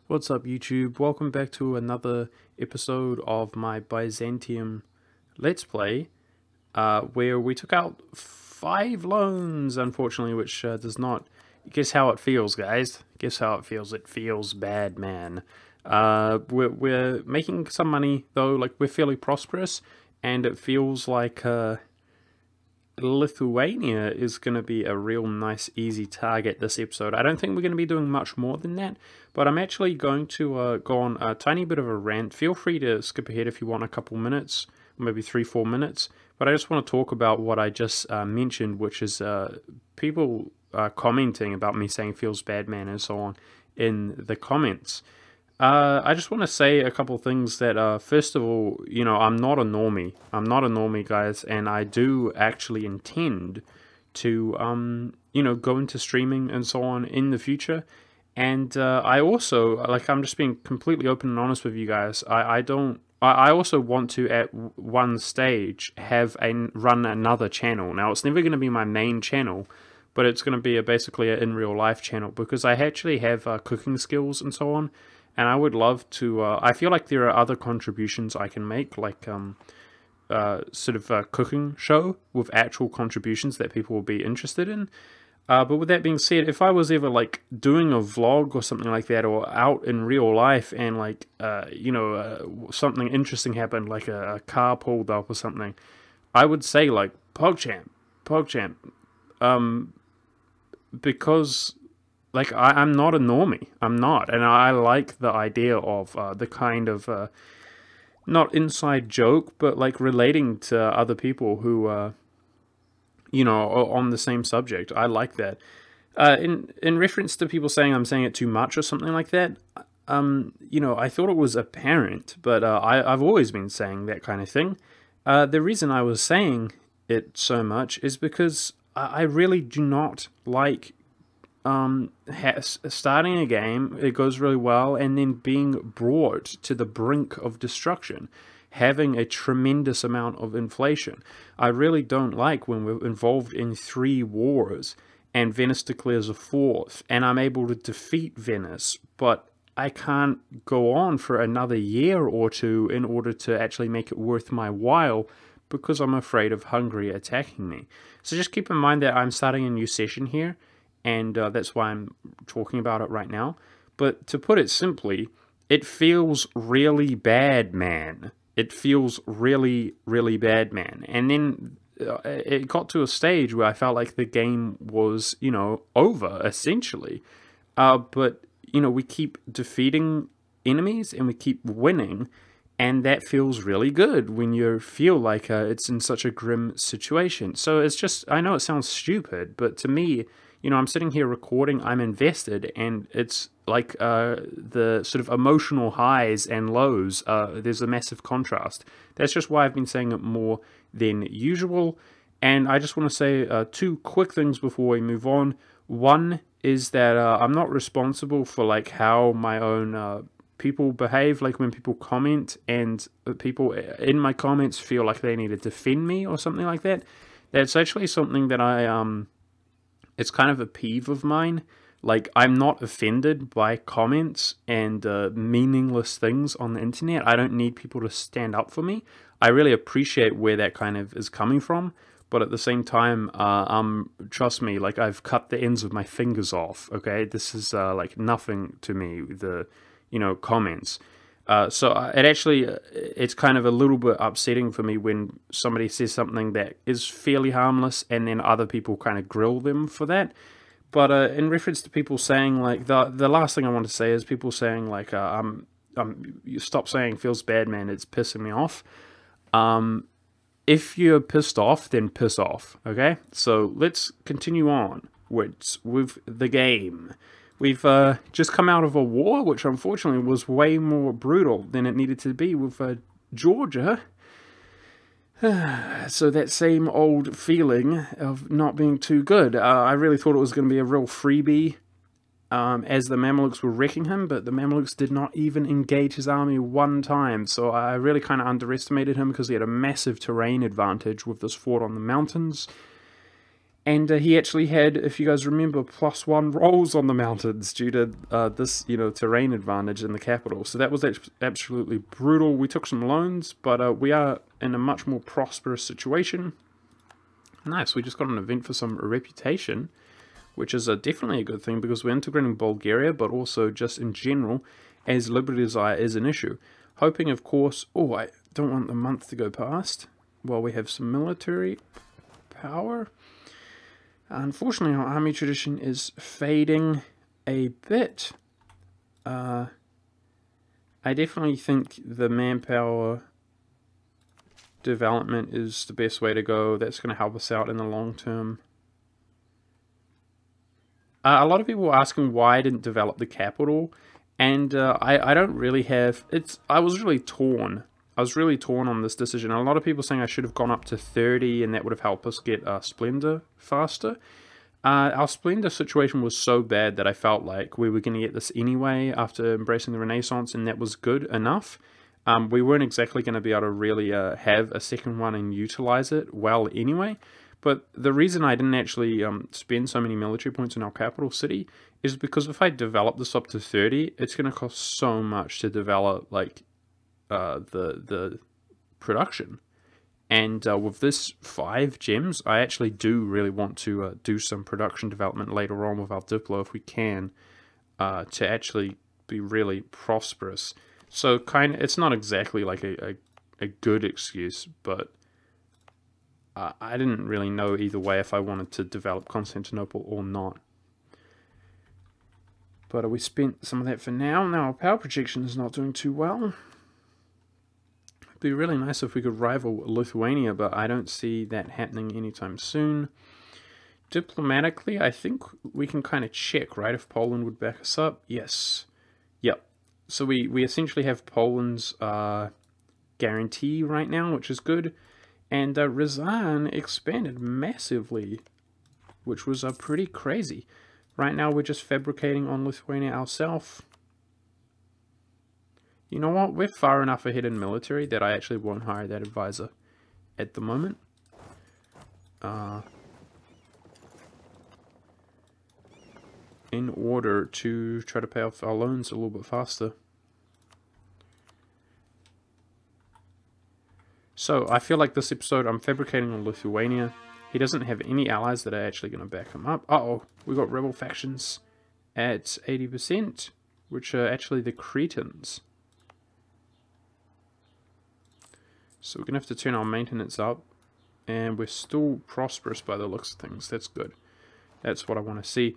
What's up, YouTube? Welcome back to another episode of my Byzantium Let's Play, where we took out 5 loans, unfortunately, which does not... Guess how it feels, guys. Guess how it feels. It feels bad, man. We're making some money, though. Like, we're fairly prosperous, and it feels like... Lithuania is going to be a real nice, easy target this episode. I don't think we're going to be doing much more than that, but I'm actually going to go on a tiny bit of a rant. Feel free to skip ahead if you want a couple minutes, maybe 3-4 minutes, but I just want to talk about what I just mentioned, which is people commenting about me saying feels bad, man, and so on in the comments. I just want to say a couple things that, first of all, you know, I'm not a normie. I'm not a normie, guys, and I do actually intend to, you know, go into streaming and so on in the future. And I also, like, I'm just being completely open and honest with you guys. I also want to, at one stage, run another channel. Now, it's never going to be my main channel, but it's going to be basically an in real life channel because I actually have cooking skills and so on. And I would love to, I feel like there are other contributions I can make, like sort of a cooking show with actual contributions that people will be interested in. But with that being said, if I was ever like doing a vlog or something like that, or out in real life and like, you know, something interesting happened, like a car pulled up or something, I would say like, PogChamp, PogChamp, because... Like, I'm not a normie. I'm not. And I like the idea of the kind of, not inside joke, but like relating to other people who, you know, are on the same subject. I like that. In reference to people saying I'm saying it too much or something like that, you know, I thought it was apparent, but I've always been saying that kind of thing. The reason I was saying it so much is because I really do not like starting a game, it goes really well, and then being brought to the brink of destruction, having a tremendous amount of inflation. I really don't like when we're involved in 3 wars and Venice declares a 4th, and I'm able to defeat Venice, but I can't go on for another year or 2 in order to actually make it worth my while because I'm afraid of Hungary attacking me. So just keep in mind that I'm starting a new session here, and that's why I'm talking about it right now. But to put it simply, it feels really bad, man. It feels really, really bad, man. And then it got to a stage where I felt like the game was, you know, over, essentially. But, you know, we keep defeating enemies and we keep winning, and that feels really good when you feel like it's in such a grim situation. So it's just, I know it sounds stupid, but to me, you know, I'm sitting here recording, I'm invested, and it's like the sort of emotional highs and lows, there's a massive contrast. That's just why I've been saying it more than usual. And I just want to say 2 quick things before we move on. One is that I'm not responsible for like how my own people behave, like when people comment and people in my comments feel like they need to defend me or something like that. That's actually something that it's kind of a peeve of mine. Like, I'm not offended by comments and meaningless things on the internet. I don't need people to stand up for me. I really appreciate where that kind of is coming from, but at the same time, trust me, like, I've cut the ends of my fingers off, okay? This is, like, nothing to me, the, you know, comments. So it actually, it's kind of a little bit upsetting for me when somebody says something that is fairly harmless and then other people kind of grill them for that. But in reference to people saying, like, the last thing I want to say is people saying, like, you stop saying feels bad, man, it's pissing me off. If you're pissed off, then piss off, okay? So let's continue on with the game. We've just come out of a war, which unfortunately was way more brutal than it needed to be with Georgia. So that same old feeling of not being too good. I really thought it was going to be a real freebie as the Mamluks were wrecking him, but the Mamluks did not even engage his army one time. So I really kind of underestimated him because he had a massive terrain advantage with this fort on the mountains. And he actually had, if you guys remember, +1 rolls on the mountains due to this, terrain advantage in the capital. So that was absolutely brutal. We took some loans, but we are in a much more prosperous situation. Nice, we just got an event for some reputation, which is definitely a good thing because we're integrating Bulgaria, but also just in general, as Liberty Desire is an issue. Hoping, of course, I don't want the month to go past while we have some military power. Unfortunately, our army tradition is fading a bit. I definitely think the manpower development is the best way to go. That's going to help us out in the long term. A lot of people were asking why I didn't develop the capital, and I don't really have... I was really torn. I was really torn on this decision. A lot of people saying I should have gone up to 30 and that would have helped us get Splendor faster. Our Splendor situation was so bad that I felt like we were going to get this anyway after embracing the Renaissance, and that was good enough. We weren't exactly going to be able to really have a second one and utilize it well anyway. But the reason I didn't actually spend so many military points in our capital city is because if I develop this up to 30, it's going to cost so much to develop, like, the production. And with this 5 gems, I actually do really want to do some production development later on with our Diplo if we can, to actually be really prosperous. So it's not exactly like a good excuse, but I didn't really know either way if I wanted to develop Constantinople or not. But we spent some of that for now. Now our power projection is not doing too well. It'd be really nice if we could rival Lithuania, but I don't see that happening anytime soon. Diplomatically, I think we can kind of check, right, if Poland would back us up. Yes. Yep. So we essentially have Poland's guarantee right now, which is good. And Ryazan expanded massively, which was pretty crazy. Right now, we're just fabricating on Lithuania ourselves. You know what? We're far enough ahead in military that I actually won't hire that advisor at the moment. In order to try to pay off our loans a little bit faster. So, I feel like this episode I'm fabricating on Lithuania. He doesn't have any allies that are actually going to back him up. Uh-oh, we got rebel factions at 80%, which are actually the Cretans. So we're going to have to turn our maintenance up. And we're still prosperous by the looks of things. That's good. That's what I want to see.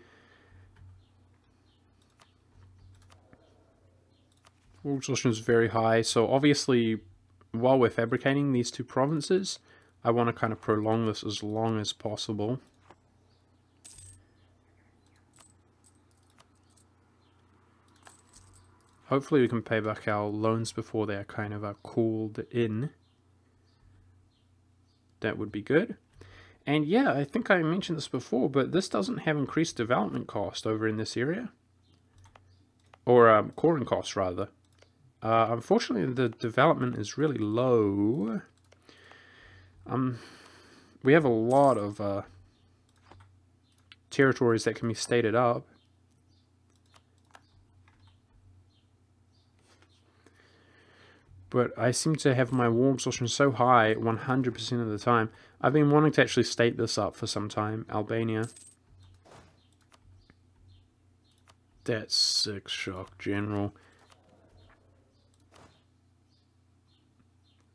War exhaustion is very high. So obviously, while we're fabricating these 2 provinces, I want to kind of prolong this as long as possible. Hopefully we can pay back our loans before they are kind of called in. That would be good. And yeah, I think I mentioned this before, but this doesn't have increased development cost over in this area. Or coring costs, rather. Unfortunately, the development is really low. We have a lot of territories that can be stated up. But I seem to have my war exhaustion so high 100% of the time. I've been wanting to actually state this up for some time. Albania. That's 6 shock general.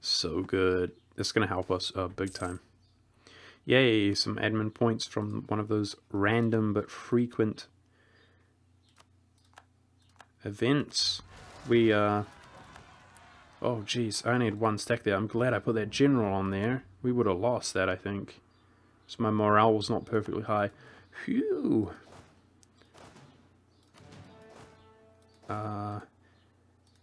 So good. It's going to help us big time. Yay, some admin points from one of those random but frequent events. We, oh geez, I only had 1 stack there. I'm glad I put that general on there. We would have lost that, I think. So my morale was not perfectly high. Phew.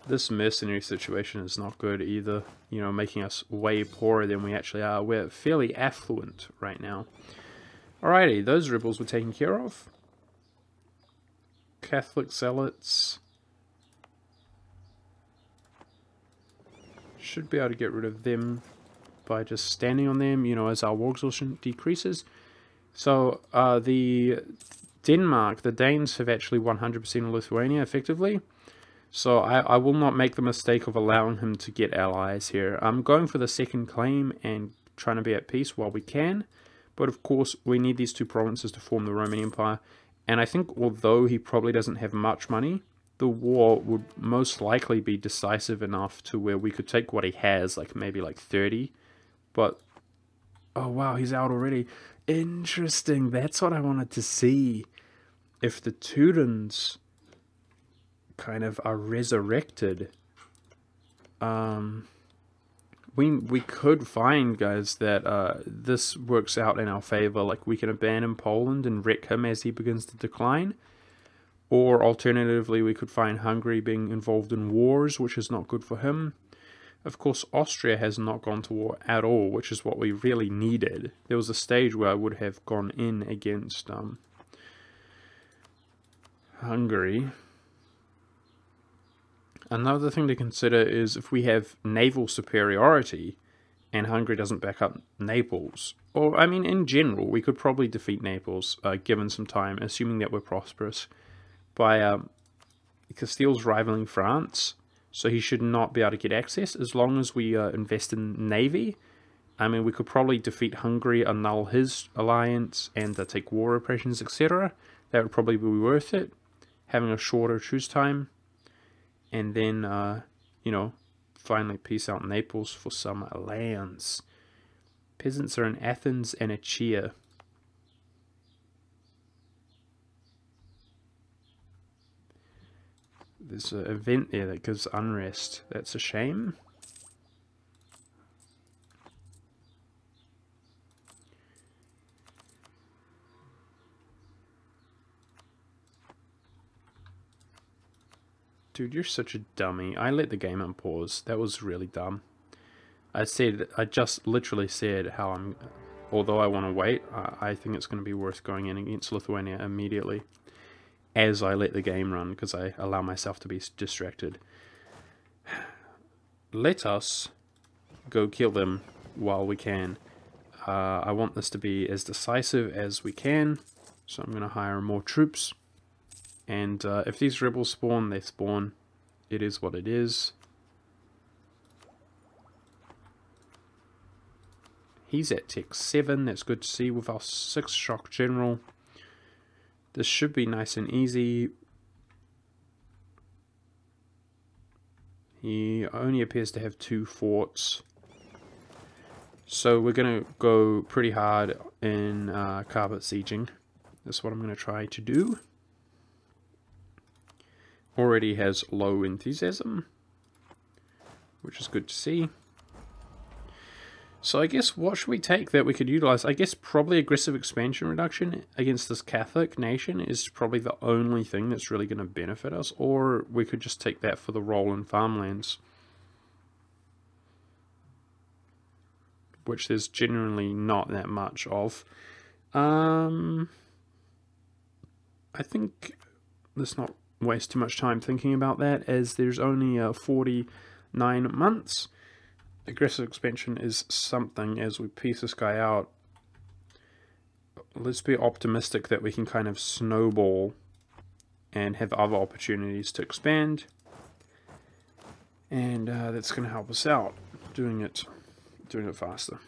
This mercenary situation is not good either. You know, making us way poorer than we actually are. We're fairly affluent right now. Alrighty, those rebels were taken care of. Catholic zealots. Should be able to get rid of them by just standing on them, you know, as our war exhaustion decreases. So the Denmark, the Danes have actually 100% Lithuania effectively. So I will not make the mistake of allowing him to get allies here. I'm going for the second claim and trying to be at peace while we can. But of course, we need these two provinces to form the Roman Empire. And I think although he probably doesn't have much money, the war would most likely be decisive enough to where we could take what he has, like maybe like 30. But, oh wow, he's out already. Interesting, that's what I wanted to see. If the Teutons kind of are resurrected, we could find, guys, that this works out in our favor. Like, we can abandon Poland and wreck him as he begins to decline. Or alternatively, we could find Hungary being involved in wars, which is not good for him. Of course, Austria has not gone to war at all, which is what we really needed. There was a stage where I would have gone in against Hungary. Another thing to consider is if we have naval superiority and Hungary doesn't back up Naples, or I mean in general, we could probably defeat Naples given some time, assuming that we're prosperous, by Castile's rivaling France, so he should not be able to get access as long as we invest in navy. I mean, we could probably defeat Hungary, annul his alliance, and take war operations, etc. That would probably be worth it, having a shorter truce time. And then, you know, finally peace out Naples for some lands. Peasants are in Athens and Achaea. There's an event there that gives unrest. That's a shame. Dude, you're such a dummy. I let the game unpause. That was really dumb. I just literally said how although I want to wait, I think it's going to be worth going in against Lithuania immediately as I let the game run, because I allow myself to be distracted. Let us go kill them while we can. I want this to be as decisive as we can, so I'm going to hire more troops. And if these rebels spawn, they spawn. It is what it is. He's at Tech 7. That's good to see with our 6th Shock General. This should be nice and easy. He only appears to have 2 forts. So we're going to go pretty hard in carpet sieging. That's what I'm going to try to do. Already has low enthusiasm, which is good to see. So I guess what should we take that we could utilize? I guess probably aggressive expansion reduction against this Catholic nation is probably the only thing that's really going to benefit us. Or we could just take that for the role in farmlands, which there's generally not that much of. I think let's not waste too much time thinking about that, as there's only 49 months. Aggressive expansion is something as we piece this guy out. Let's be optimistic that we can kind of snowball and have other opportunities to expand, and that's going to help us out doing it faster.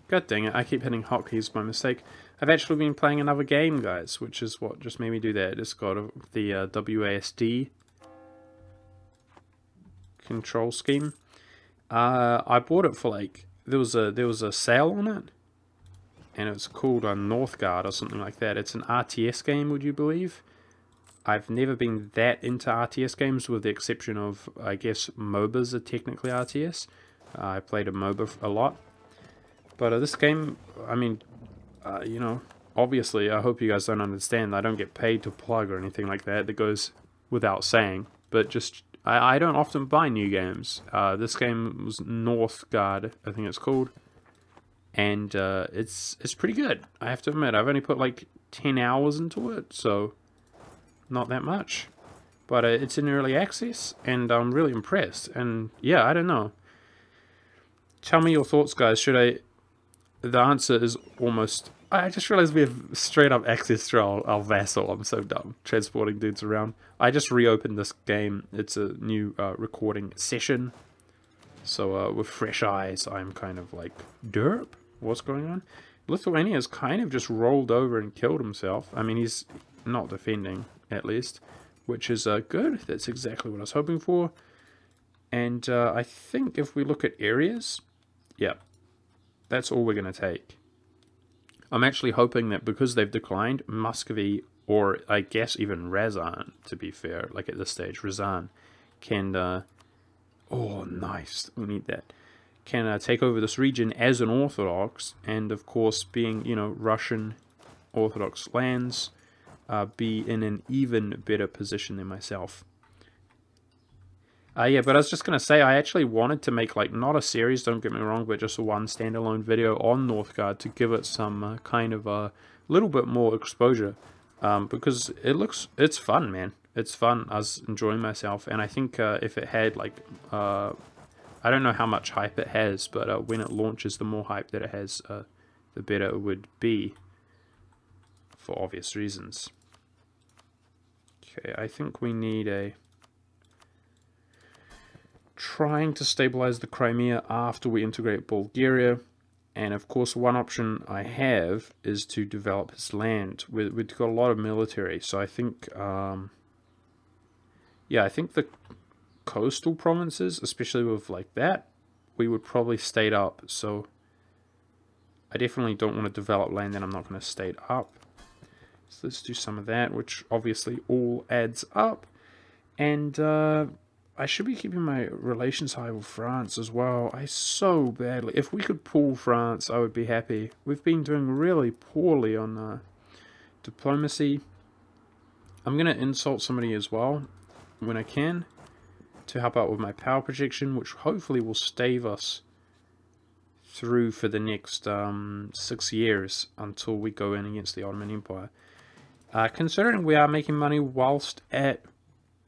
God dang it, I keep hitting hotkeys by mistake. I've actually been playing another game, guys, which is what just made me do that. It's got the WASD control scheme. I bought it for like, there was a sale on it, and it was called Northgard or something like that. It's an RTS game, would you believe? I've never been that into RTS games, with the exception of, I guess, MOBAs are technically RTS. I played a MOBA a lot. But this game, I mean, you know, obviously, I hope you guys don't understand. I don't get paid to plug or anything like that. That goes without saying. But just, I don't often buy new games. This game was Northgard, I think it's called. And it's pretty good, I have to admit. I've only put like 10 hours into it, so not that much. But it's in early access, and I'm really impressed. And yeah, I don't know. Tell me your thoughts, guys. Should I the answer is almost... I just realized we have straight up access to our vassal. I'm so dumb. Transporting dudes around. I just reopened this game. It's a new recording session. So with fresh eyes, I'm kind of like, derp? What's going on? Lithuania's kind of just rolled over and killed himself. I mean, he's not defending, at least. Which is good. That's exactly what I was hoping for. And I think if we look at areas, yeah, that's all we're going to take. I'm actually hoping that because they've declined, Muscovy, or I guess even Razan, to be fair, like at this stage, Razan, can, oh, nice, we need that, can take over this region as an Orthodox, and of course, being, you know, Russian Orthodox lands, be in an even better position than myself. Yeah, but I was just going to say, I actually wanted to make, like, not a series, don't get me wrong, but just one standalone video on Northgard to give it some kind of a little bit more exposure. Because it's fun, man. It's fun. I was enjoying myself. And I think if it had, like, I don't know how much hype it has, but when it launches, the more hype that it has, the better it would be. For obvious reasons. Okay, I think we need a... trying to stabilize the Crimea after we integrate Bulgaria, and of course one option I have is to develop his land. We've got a lot of military, so I think yeah, I think the coastal provinces, especially with like that, we would probably state up. So I definitely don't want to develop land that I'm not going to state up. So let's do some of that, which obviously all adds up. And I should be keeping my relations high with France as well. I so badly... If we could pull France, I would be happy. We've been doing really poorly on diplomacy. I'm going to insult somebody as well when I can to help out with my power projection, which hopefully will stave us through for the next 6 years until we go in against the Ottoman Empire. Considering we are making money whilst at...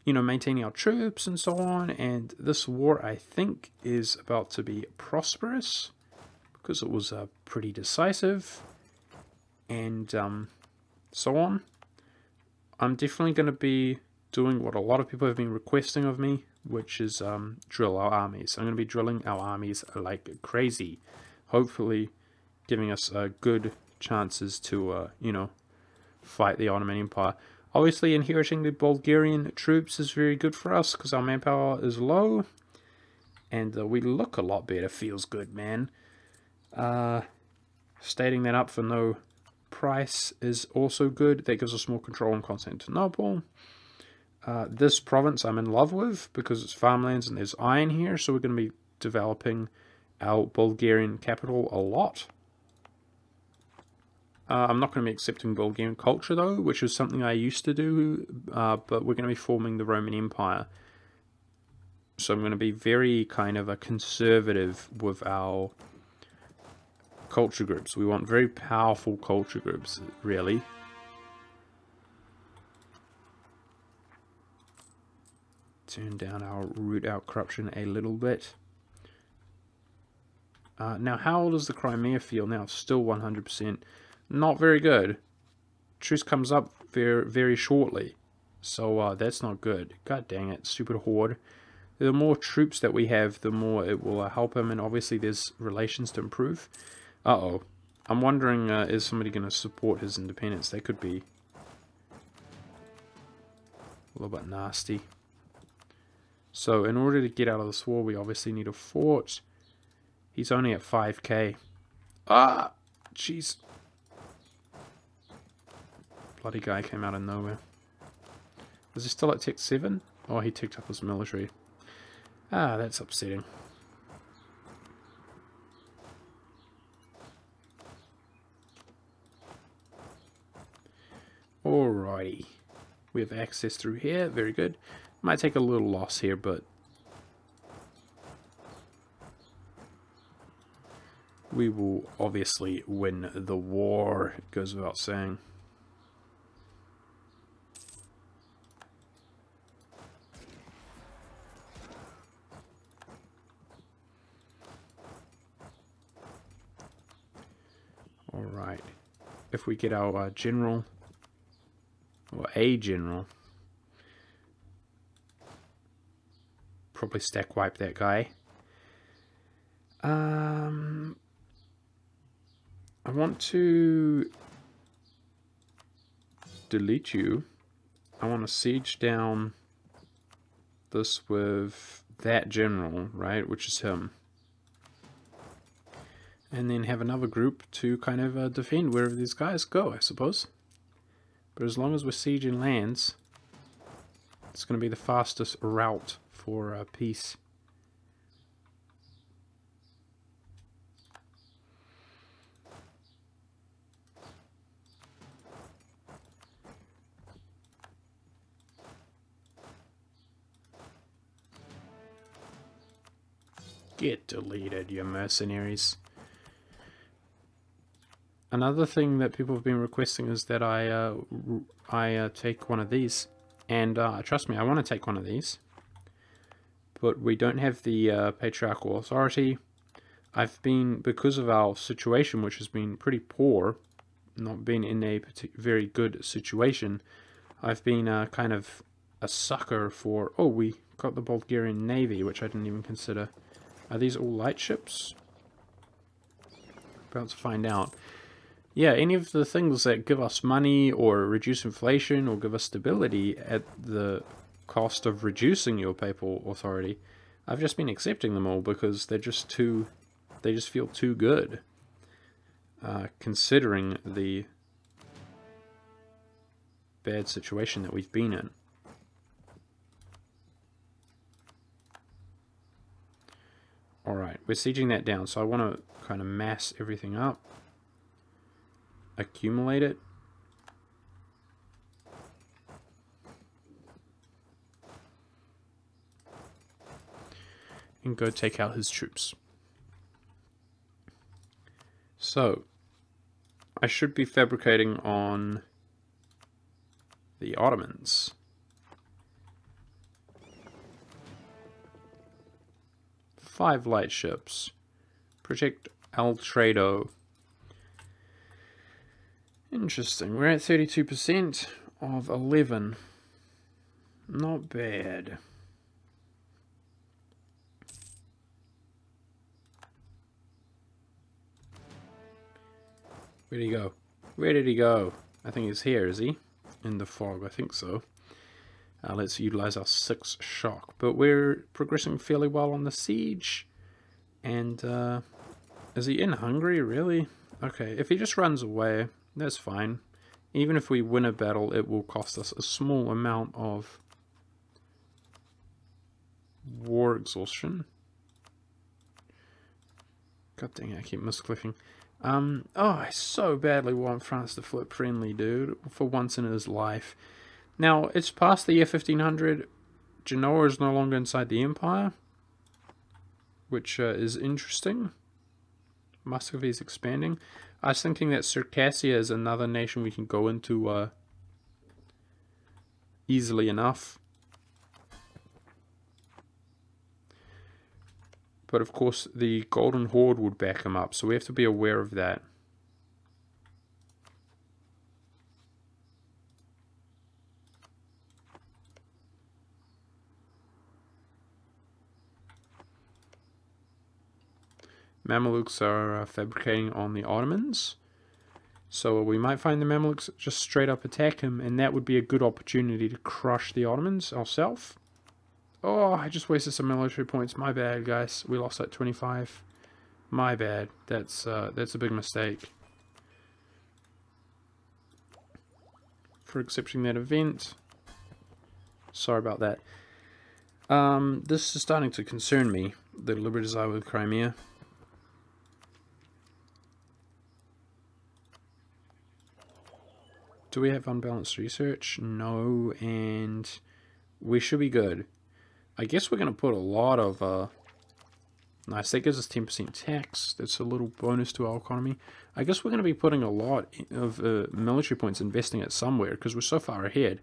you know, maintaining our troops and so on, and this war I think is about to be prosperous because it was pretty decisive and so on. I'm definitely going to be doing what a lot of people have been requesting of me, which is drill our armies. I'm going to be drilling our armies like crazy, hopefully giving us good chances to you know, fight the Ottoman Empire. Obviously, inheriting the Bulgarian troops is very good for us because our manpower is low. And we look a lot better. Feels good, man. Stating that up for no price is also good. That gives us more control on Constantinople. This province I'm in love with because it's farmlands and there's iron here. So we're going to be developing our Bulgarian capital a lot. I'm not going to be accepting Bulgarian culture, though, which is something I used to do, but we're going to be forming the Roman Empire. So I'm going to be very kind of a conservative with our culture groups. We want very powerful culture groups, really. Turn down our root out corruption a little bit. Now, how does the Crimea feel now? Still 100%. Not very good. Truce comes up very, very shortly. So that's not good. God dang it. Stupid horde. The more troops that we have, the more it will help him. And obviously there's relations to improve. Uh-oh. I'm wondering, is somebody going to support his independence? They could be a little bit nasty. So in order to get out of this war, we obviously need a fort. He's only at 5k. Ah! Jeez. Bloody guy came out of nowhere. Is he still at Tech 7? Oh, he ticked up his military. Ah, that's upsetting. Alrighty. We have access through here. Very good. Might take a little loss here, but we will obviously win the war. It goes without saying. Alright. If we get our general, or a general, probably stack wipe that guy. I want to delete you. I want to siege down this with that general, right, which is him. And then have another group to kind of defend wherever these guys go, I suppose. But as long as we're sieging lands, it's going to be the fastest route for peace. Get deleted, you mercenaries. Another thing that people have been requesting is that I take one of these. And trust me, I want to take one of these. But we don't have the patriarchal authority. I've been, because of our situation, which has been pretty poor, not been in a very good situation, I've been kind of a sucker for... Oh, we got the Bulgarian Navy, which I didn't even consider. Are these all light ships? About to find out. Yeah, any of the things that give us money or reduce inflation or give us stability at the cost of reducing your papal authority, I've just been accepting them all because they're just too, they just feel too good, considering the bad situation that we've been in. Alright, we're sieging that down, so I want to kind of mass everything up. Accumulate it. And go take out his troops. So, I should be fabricating on the Ottomans. 5 light ships. Protect Alfredo. Interesting. We're at 32% of 11. Not bad. Where did he go? Where did he go? I think he's here, is he? In the fog, I think so. Let's utilize our 6 shock. But we're progressing fairly well on the siege. And, is he in Hungary, really? Okay, if he just runs away, that's fine. Even if we win a battle, it will cost us a small amount of war exhaustion. God dang it, I keep misclicking. Oh, I so badly want France to flip friendly, dude, for once in his life. Now, it's past the year 1500. Genoa is no longer inside the Empire, which is interesting. Muscovy is expanding. I was thinking that Circassia is another nation we can go into easily enough. But of course, the Golden Horde would back him up, so we have to be aware of that. Mamelukes are fabricating on the Ottomans. So we might find the Mamelukes just straight up attack him, and that would be a good opportunity to crush the Ottomans ourselves. Oh, I just wasted some military points. My bad, guys. We lost like 25. My bad. That's a big mistake. For accepting that event. Sorry about that. This is starting to concern me, the liberties with Crimea. Do we have unbalanced research? No, and we should be good. I guess we're going to put a lot of... nice, that gives us 10% tax. That's a little bonus to our economy. I guess we're going to be putting a lot of military points, investing it somewhere, because we're so far ahead.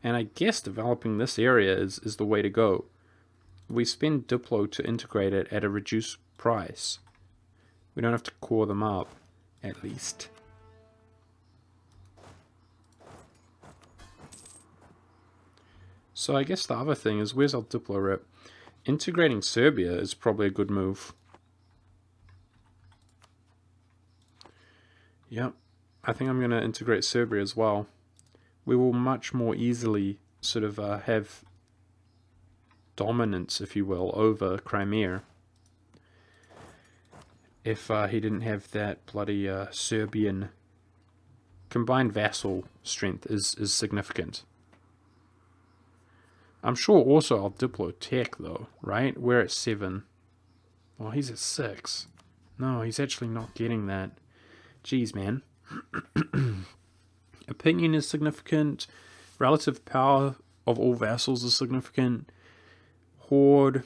And I guess developing this area is the way to go. We spend Diplo to integrate it at a reduced price. We don't have to core them up, at least. So I guess the other thing is, where's our Diplo rep? Integrating Serbia is probably a good move. Yep, I think I'm going to integrate Serbia as well. We will much more easily sort of have dominance, if you will, over Crimea if he didn't have that bloody Serbian combined vassal strength is significant. I'm sure also I'll Diplo tech though, right? We're at 7. Well, he's at 6. No, he's actually not getting that. Jeez, man. Opinion is significant. Relative power of all vassals is significant. Horde.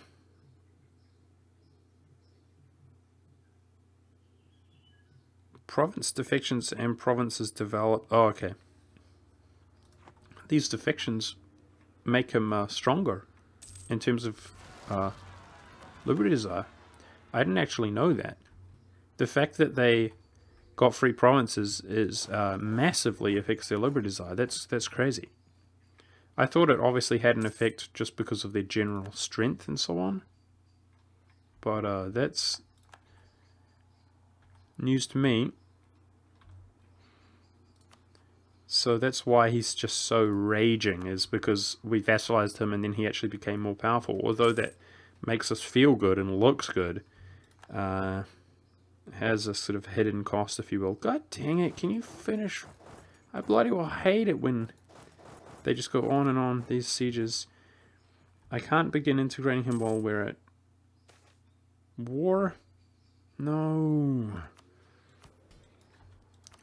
Province defections and provinces develop. Oh, okay. These defections make him stronger in terms of Liberty Desire. I didn't actually know that. The fact that they got free provinces is massively affects their Liberty Desire. That's crazy. I thought it obviously had an effect just because of their general strength and so on. But that's news to me. So that's why he's just so raging, is because we vassalized him and then he actually became more powerful. Although that makes us feel good and looks good, has a sort of hidden cost, if you will. God dang it, can you finish? I bloody well hate it when they just go on and on, these sieges. I can't begin integrating him while we're at war. No.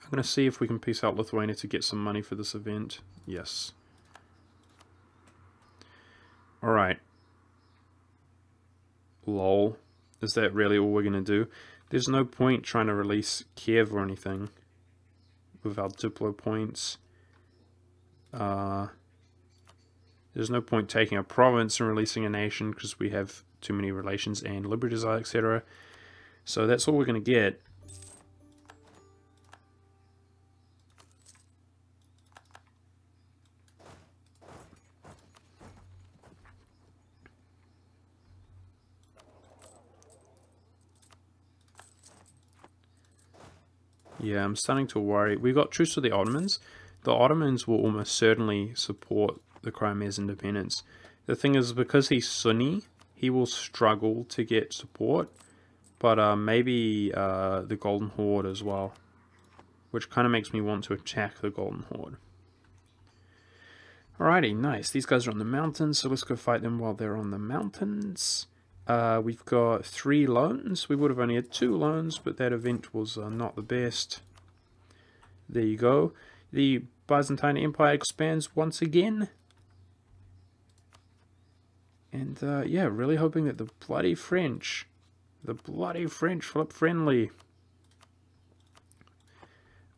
I'm going to see if we can peace out Lithuania to get some money for this event. Yes. Alright. Lol. Is that really all we're going to do? There's no point trying to release Kiev or anything without Diplo points. There's no point taking a province and releasing a nation because we have too many relations and Liberty Desire, etc. So that's all we're going to get. Yeah, I'm starting to worry. We got truce with the Ottomans. The Ottomans will almost certainly support the Crimea's independence. The thing is, because he's Sunni, he will struggle to get support. But maybe the Golden Horde as well. Which kind of makes me want to attack the Golden Horde. Alrighty, nice. These guys are on the mountains, so let's go fight them while they're on the mountains. We've got 3 loans. We would have only had 2 loans, but that event was not the best. There you go. The Byzantine Empire expands once again. And yeah, really hoping that the bloody French flip friendly.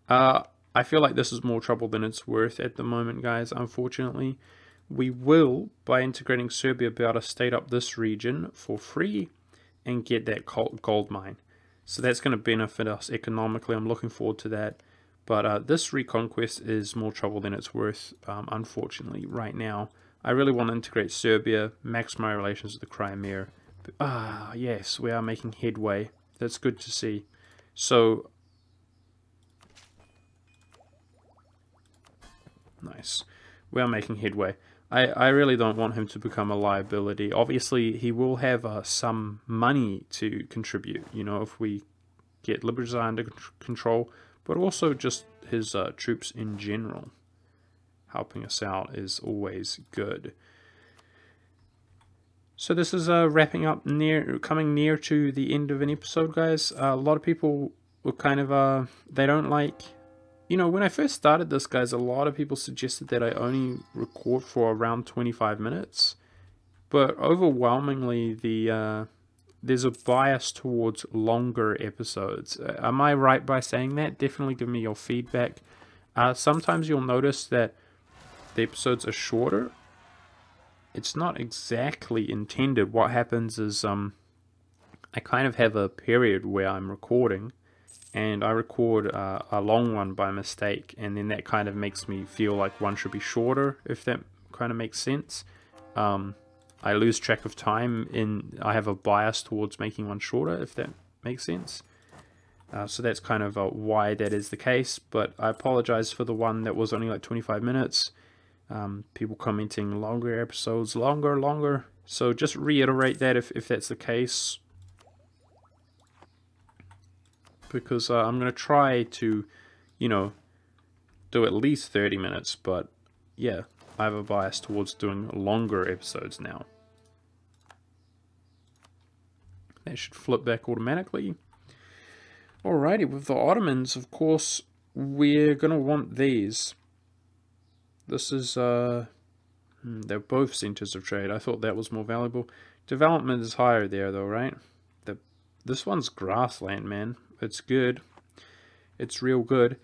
I feel like this is more trouble than it's worth at the moment, guys, unfortunately. We will, by integrating Serbia, be able to state up this region for free and get that gold mine. So that's going to benefit us economically. I'm looking forward to that. But this reconquest is more trouble than it's worth, unfortunately, right now. I really want to integrate Serbia, max my relations with the Crimea. But, yes, we are making headway. That's good to see. So, nice. We are making headway. I really don't want him to become a liability. Obviously, he will have some money to contribute, you know, if we get Liberty Desire under control, but also just his troops in general. Helping us out is always good. So this is wrapping up coming near to the end of an episode, guys. A lot of people were kind of, they don't like... You know, when I first started this, guys, a lot of people suggested that I only record for around 25 minutes. But overwhelmingly, there's a bias towards longer episodes. Am I right by saying that? Definitely give me your feedback. Sometimes you'll notice that the episodes are shorter. It's not exactly intended. What happens is I kind of have a period where I'm recording. And I record a long one by mistake, and then that kind of makes me feel like one should be shorter, if that kind of makes sense. I lose track of time I have a bias towards making one shorter, if that makes sense. So that's kind of why that is the case, but I apologize for the one that was only like 25 minutes. People commenting longer episodes, longer. So just reiterate that if that's the case. Because I'm going to try to, do at least 30 minutes, but yeah, I have a bias towards doing longer episodes now. That should flip back automatically. Alrighty, with the Ottomans, of course, we're going to want these. This is, they're both centers of trade. I thought that was more valuable. Development is higher there, though, right? This one's grassland, man. It's good. It's real good.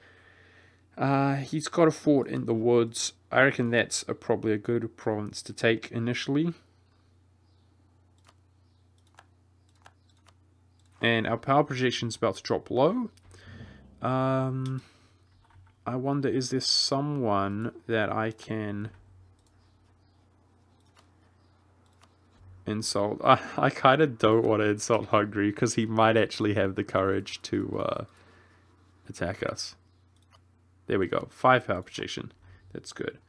He's got a fort in the woods. I reckon that's probably a good province to take initially. And our power projection's about to drop low. I wonder, is there someone that I can insult? I kind of don't want to insult Hungary because he might actually have the courage to attack us. There we go. 5 power projection. That's good.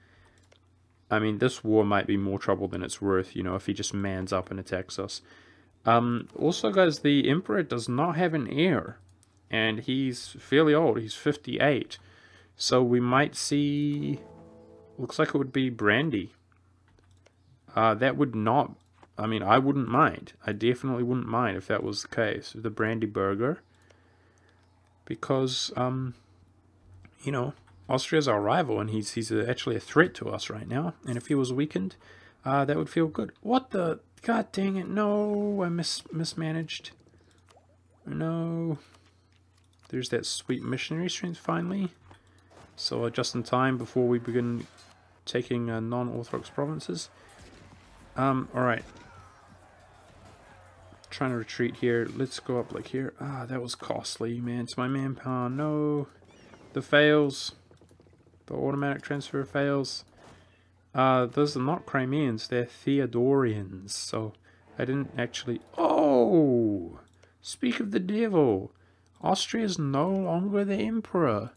I mean, this war might be more trouble than it's worth, if he just mans up and attacks us. Also, guys, the Emperor does not have an heir. And he's fairly old. He's 58. So we might see... Looks like it would be Brandy. That would not... I mean, I wouldn't mind. I definitely wouldn't mind if that was the case. The Brandy Burger. Because, Austria's our rival, and he's actually a threat to us right now. And if he was weakened, that would feel good. What the... God dang it, no, I mismanaged. No. There's that sweet missionary strength finally. So just in time before we begin taking non-Orthodox provinces. Alright. Trying to retreat here. Let's go up like here. That was costly, man. It's my manpower. No. The fails. The automatic transfer fails. Those are not Crimeans, they're Theodorians, so I didn't actually... Oh! Speak of the devil! Austria is no longer the emperor.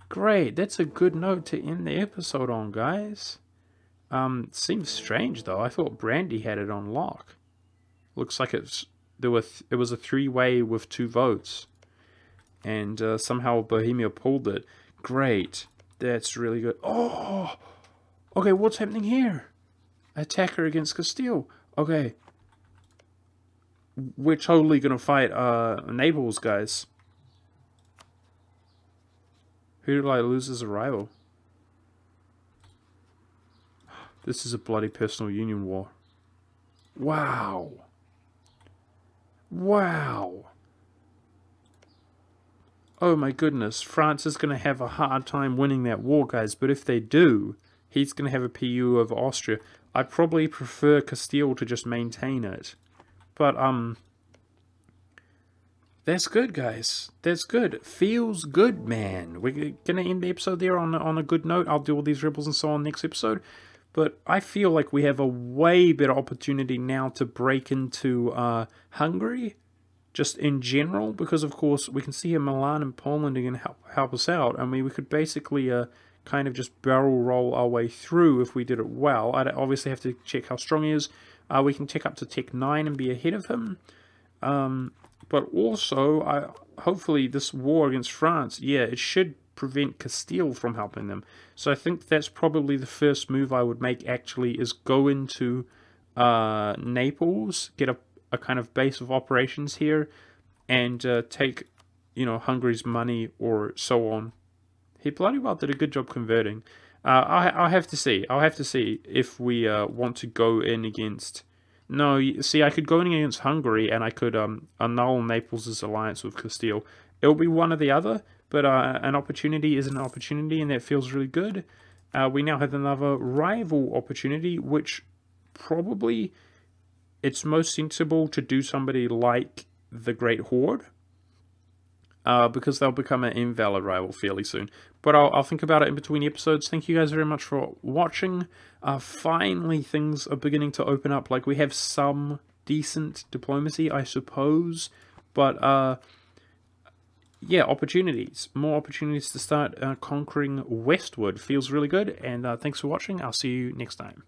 Great, that's a good note to end the episode on, guys. Seems strange, though. I thought Brandy had it on lock. Looks like it was a 3-way with 2 votes. And somehow Bohemia pulled it. Great, that's really good. Oh! Okay, what's happening here? Attacker against Castile. Okay. We're totally gonna fight Naples, guys. Who did I lose as a rival? This is a bloody personal union war. Wow. Wow. Oh my goodness. France is gonna have a hard time winning that war, guys. But if they do... He's going to have a PU over Austria. I probably prefer Castile to just maintain it. But, that's good, guys. That's good. Feels good, man. We're going to end the episode there on a good note. I'll do all these rebels and so on next episode. But I feel like we have a way better opportunity now to break into Hungary. Just in general. Because, of course, we can see here Milan and Poland are going to help us out. I mean, we could basically... kind of just barrel roll our way through if we did it well. I'd obviously have to check how strong he is. We can tick up to Tech 9 and be ahead of him. But also, hopefully this war against France, yeah, it should prevent Castile from helping them. So I think that's probably the first move I would make actually, is go into Naples, get a kind of base of operations here, and take, Hungary's money or so on. He bloody well did a good job converting. I'll have to see. I'll have to see if we want to go in against... No, see, I could go in against Hungary, and I could annul Naples' alliance with Castile. It'll be one or the other, but an opportunity is an opportunity, and that feels really good. We now have another rival opportunity, which probably it's most sensible to do somebody like the Great Horde. because they'll become an invalid rival fairly soon. But I'll think about it in between episodes. Thank you guys very much for watching. Finally, things are beginning to open up. Like, we have some decent diplomacy, I suppose. But, yeah, opportunities. More opportunities to start conquering westward. Feels really good. And thanks for watching. I'll see you next time.